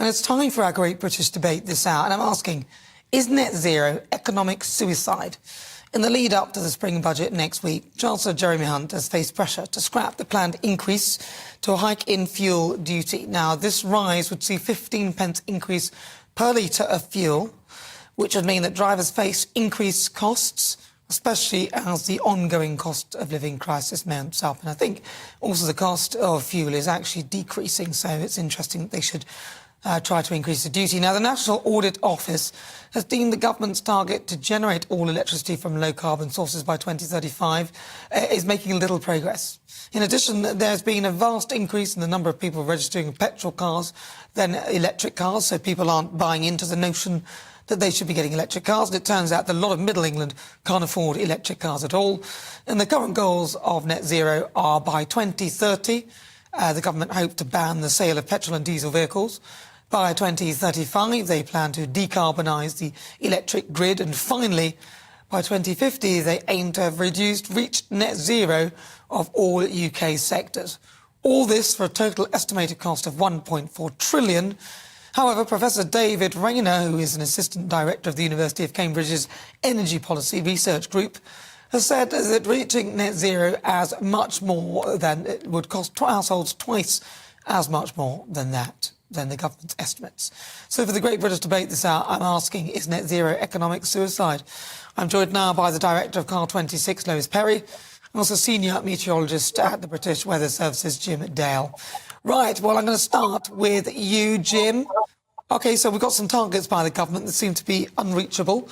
it's time for our great British debate this hour, and I'm asking, is net zero economic suicide? In the lead up to the spring budget next week, Chancellor Jeremy Hunt has faced pressure to scrap the planned increase to a hike in fuel duty. Now, this rise would see 15p increase per litre of fuel, which would mean that drivers face increased costs, especially as the ongoing cost of living crisis mounts up. And I think also the cost of fuel is actually decreasing, so it's interesting that they should try to increase the duty. Now, the National Audit Office has deemed the government's target to generate all electricity from low-carbon sources by 2035 is making little progress. In addition, there's been a vast increase in the number of people registering petrol cars than electric cars, so people aren't buying into the notion that they should be getting electric cars. And it turns out that a lot of Middle England can't afford electric cars at all. And the current goals of net zero are by 2030, the government hopes to ban the sale of petrol and diesel vehicles. By 2035, they plan to decarbonise the electric grid. And finally, by 2050, they aim to have reached net zero of all UK sectors. All this for a total estimated cost of £1.4 trillion. However, Professor David Rayner, who is an assistant director of the University of Cambridge's Energy Policy Research Group, has said that reaching net zero as much more than it would cost households twice as much more than the government's estimates. So for the Great British Debate this hour, I'm asking, is net zero economic suicide? I'm joined now by the director of CAR26, Lois Perry, and also senior meteorologist at the British Weather Services, Jim Dale. Right, well, I'm going to start with you, Jim. OK, so we've got some targets by the government that seem to be unreachable.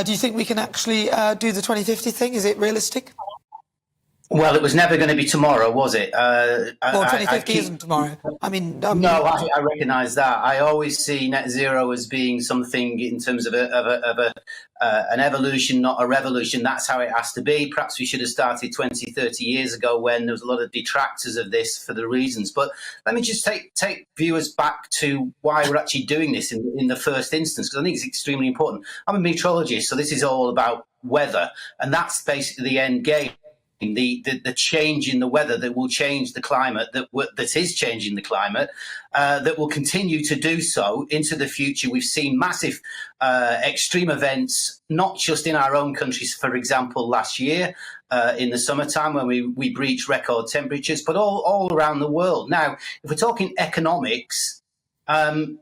Do you think we can actually do the 2050 thing? Is it realistic? Well, it was never going to be tomorrow, was it? Well, 2050 isn't tomorrow. I mean... No, I recognise that. I always see net zero as being something in terms of an evolution, not a revolution. That's how it has to be. Perhaps we should have started 20, 30 years ago when there was a lot of detractors of this for the reasons. But let me just take viewers back to why we're actually doing this in the first instance, because I think it's extremely important. I'm a meteorologist, so this is all about weather, and that's basically the end game. The change in the weather that will change the climate, that is changing the climate, that will continue to do so into the future. We've seen massive extreme events, not just in our own countries, for example, last year in the summertime when we breached record temperatures, but all around the world. Now, if we're talking economics,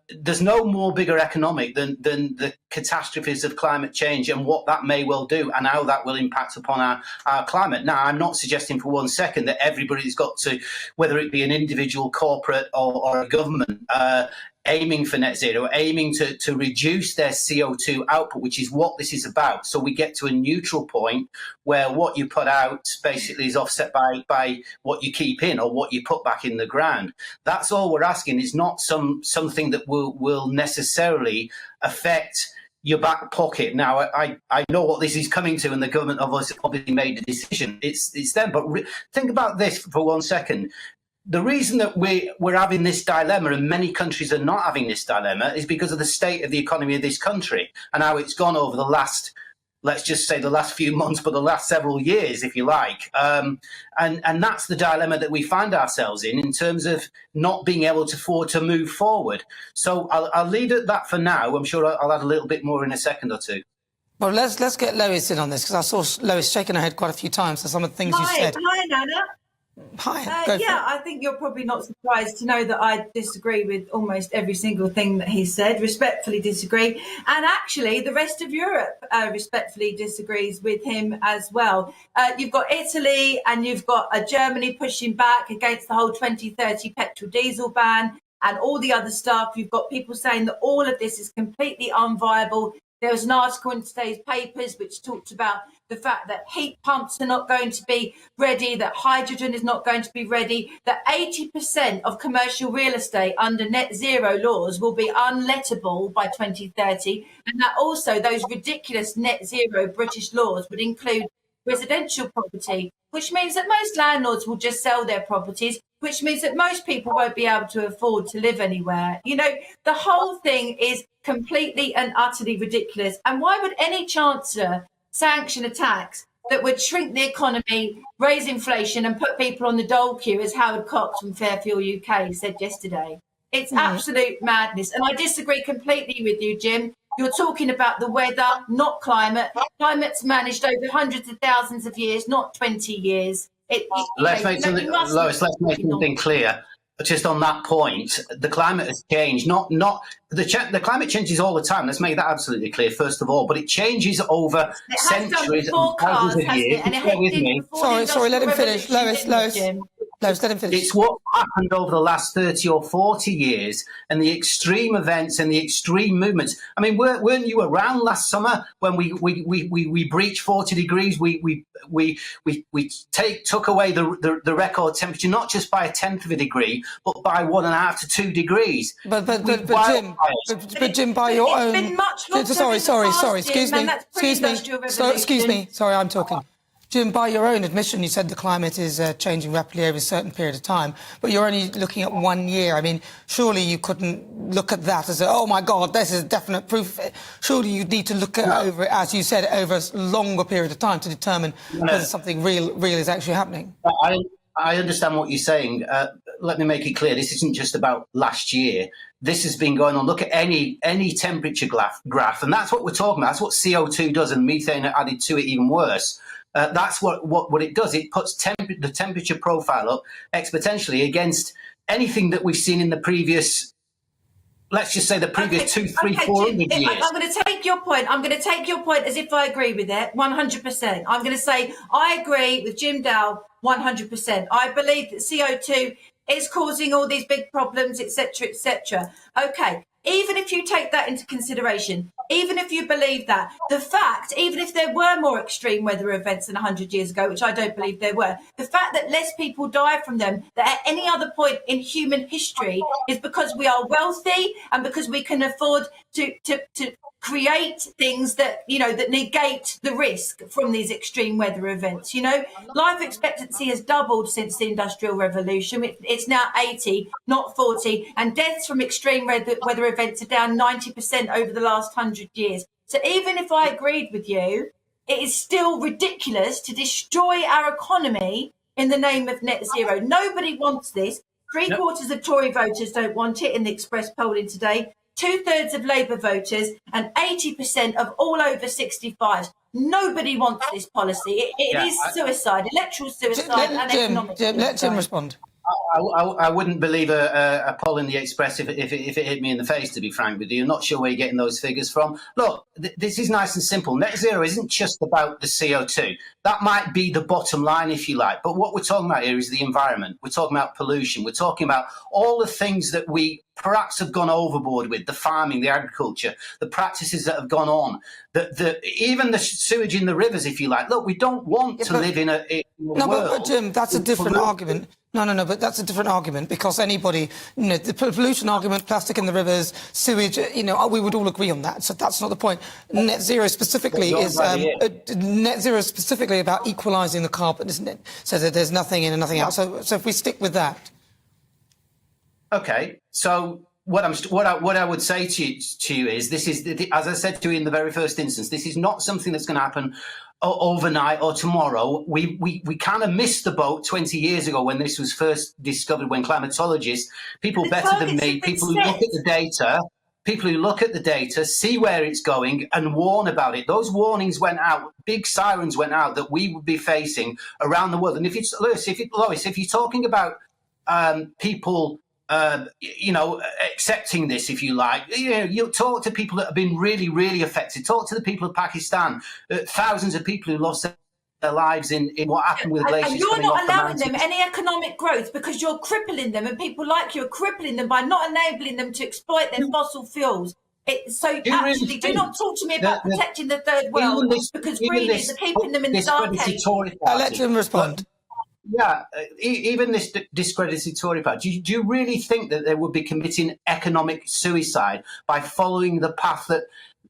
there's no more bigger economic than the catastrophes of climate change and what that may well do and how that will impact upon our climate. Now, I'm not suggesting for 1 second that everybody's got to, whether it be an individual, corporate or a government, aiming for net zero, aiming to reduce their CO2 output, which is what this is about. So we get to a neutral point where what you put out basically is offset by what you keep in or what you put back in the ground. That's all we're asking. Is not something that will necessarily affect your back pocket. Now, I know what this is coming to, and the government obviously made a decision. It's them. But think about this for 1 second. The reason that we're having this dilemma, and many countries are not having this dilemma, is because of the state of the economy of this country and how it's gone over the last, let's just say the last few months, but the last several years, if you like. And that's the dilemma that we find ourselves in terms of not being able to afford to move forward. So I'll leave it at that for now. I'm sure I'll add a little bit more in a second or two. Well, let's get Lois in on this, because I saw Lois shaking her head quite a few times for some of the things you said. Hi, Nana. Hi. Yeah, I think you're probably not surprised to know that I disagree with almost every single thing that he said, respectfully disagree. And actually, the rest of Europe respectfully disagrees with him as well. You've got Italy and you've got Germany pushing back against the whole 2030 petrol diesel ban and all the other stuff. You've got people saying that all of this is completely unviable. There was an article in today's papers which talked about the fact that heat pumps are not going to be ready, that hydrogen is not going to be ready, that 80% of commercial real estate under net zero laws will be unlettable by 2030, and that also those ridiculous net zero British laws would include residential property, which means that most landlords will just sell their properties, which means that most people won't be able to afford to live anywhere. You know, the whole thing is completely and utterly ridiculous. And why would any chancellor sanction a tax that would shrink the economy, raise inflation and put people on the dole queue, as Howard Cox from Fairfield UK said yesterday? It's absolute madness. And I disagree completely with you, Jim. You're talking about the weather, not climate. Climate's managed over hundreds of thousands of years, not 20 years. Let's make something clear. Just on that point, the climate has changed. The climate changes all the time. Let's make that absolutely clear, first of all. But it changes over centuries and thousands of years. Sorry, let him finish. Lois, let him finish. It's what happened over the last 30 or 40 years and the extreme events and the extreme movements. I mean, weren't you around last summer when we breached 40 degrees? We took away the record temperature, not just by 1/10 of a degree, but by 1.5 to 2 degrees. But Jim, by your own. Sorry. Excuse me. Sorry, I'm talking. Jim, by your own admission, you said the climate is changing rapidly over a certain period of time, but you're only looking at 1 year. I mean, surely you couldn't look at that as, oh my God, this is definite proof of it. Surely you'd need to look at over it, as you said, over a longer period of time to determine whether something real is actually happening. I understand what you're saying. Let me make it clear. This isn't just about last year. This has been going on. Look at any temperature graph, and that's what we're talking about. That's what CO2 does, and methane added to it even worse. That's what it does. It puts the temperature profile up exponentially against anything that we've seen in the previous, let's just say the previous 200, 300, 400 years. I'm going to take your point. I'm going to take your point as if I agree with it 100%. I'm going to say I agree with Jim Dow 100%. I believe that CO2 is causing all these big problems, etc., etc. Okay. Even if you take that into consideration, even if you believe that, the fact, even if there were more extreme weather events than 100 years ago, which I don't believe there were, the fact that less people die from them than at any other point in human history is because we are wealthy and because we can afford to create things that, that negate the risk from these extreme weather events. Life expectancy has doubled since the Industrial Revolution. It's now 80, not 40, and deaths from extreme weather events are down 90% over the last 100 years. So even if I agreed with you, it is still ridiculous to destroy our economy in the name of net zero. Nobody wants this. Three-quarters of Tory voters don't want it in the Express polling today. 2/3 of Labour voters and 80% of all over 65s. Nobody wants this policy. It is suicide, electoral suicide and economic suicide. Let Jim respond. I wouldn't believe a poll in the Express if it hit me in the face, to be frank with you. I'm not sure where you're getting those figures from. Look, this is nice and simple. Net zero isn't just about the CO2. That might be the bottom line, if you like. But what we're talking about here is the environment. We're talking about pollution. We're talking about all the things that we perhaps have gone overboard with, the farming, the agriculture, the practices that have gone on, even the sewage in the rivers, if you like. Look, we don't want to live in a world. But Jim, that's a different argument. No, but that's a different argument because anybody, the pollution argument, plastic in the rivers, sewage, we would all agree on that. So that's not the point. Net zero specifically about equalising the carbon, isn't it? So that there's nothing in and nothing out. So if we stick with that. Okay, so what I would say to you is this is, as I said to you in the very first instance, this is not something that's going to happen overnight or tomorrow. We kind of missed the boat 20 years ago when this was first discovered, when climatologists, people better than me, people who look at the data, see where it's going and warn about it. Those warnings went out, big sirens went out that we would be facing around the world. And Lois, if you're talking about people accepting this, if you like, you'll talk to people that have been really, really affected. Talk to the people of Pakistan, thousands of people who lost their lives in what happened with glaciers. And you're not allowing them any economic growth because you're crippling them, and people like you are crippling them by not enabling them to exploit their fossil fuels. Do not talk to me about protecting the third world because greed is keeping them in the dark age. I'll let him respond. Yeah, even this discredited Tory party, do you really think that they would be committing economic suicide by following the path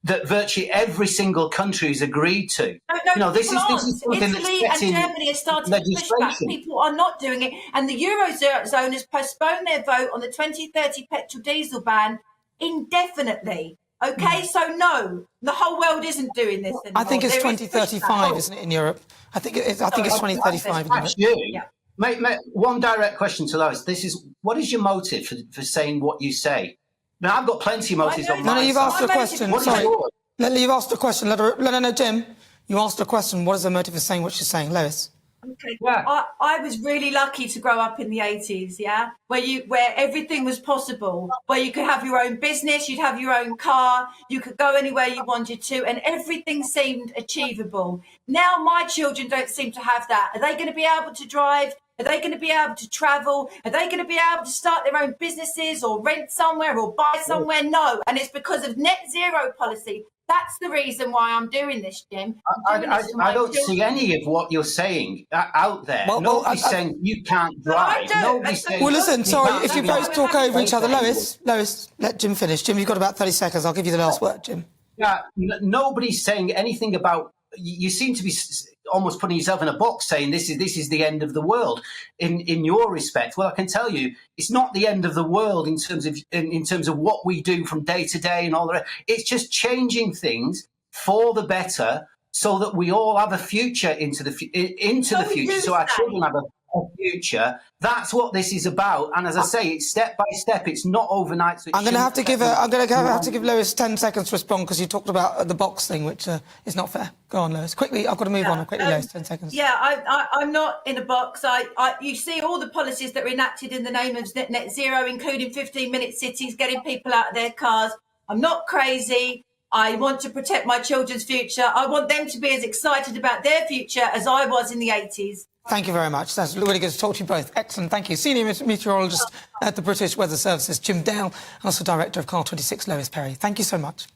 that virtually every single country has agreed to? No, this is something Italy that's and Germany have started to push back. People are not doing it, and the Eurozone has postponed their vote on the 2030 petrol diesel ban indefinitely. Okay, so no, the whole world isn't doing this anymore. I think it's 2035, isn't it, in Europe? I think it's 2035. That's you. One direct question to Lois. What is your motive for saying what you say? Now, I've got plenty of motives on my No, you've side. asked a question. What is Sorry. yours? You've asked a question. No, Jim. You asked a question. What is the motive of saying what she's saying, Lois? Okay. Yeah. I was really lucky to grow up in the 80s, yeah, where everything was possible, where you could have your own business, you'd have your own car, you could go anywhere you wanted to, and everything seemed achievable. Now my children don't seem to have that. Are they going to be able to drive? Are they going to be able to travel? Are they going to be able to start their own businesses or rent somewhere or buy somewhere? No. And it's because of net zero policy. That's the reason why I'm doing this, Jim. I don't see any of what you're saying out there. Nobody's saying you can't drive. Nobody's saying. Well, listen, sorry, if you both talk over each other. Lois, let Jim finish. Jim, you've got about 30 seconds. I'll give you the last word, Jim. Yeah, nobody's saying anything about. You seem to be almost putting yourself in a box, saying this is the end of the world. In your respect, well, I can tell you, it's not the end of the world in terms of what we do from day to day and all the rest. It's just changing things for the better, so that we all have a future into the future. So our children have a future. That's what this is about. And as I say, it's step by step. It's not overnight. So I'm going to have to give Lois 10 seconds to respond, because you talked about the box thing, which is not fair. Go on, Lois. Quickly, I've got to move on. Quickly, Lois, 10 seconds. Yeah, I'm not in a box. You see all the policies that are enacted in the name of net zero, including 15-minute cities, getting people out of their cars. I'm not crazy. I want to protect my children's future. I want them to be as excited about their future as I was in the 80s. Thank you very much. That's really good to talk to you both. Excellent. Thank you. Senior meteorologist at the British Weather Services, Jim Dale, and also Director of CAR26, Lois Perry. Thank you so much.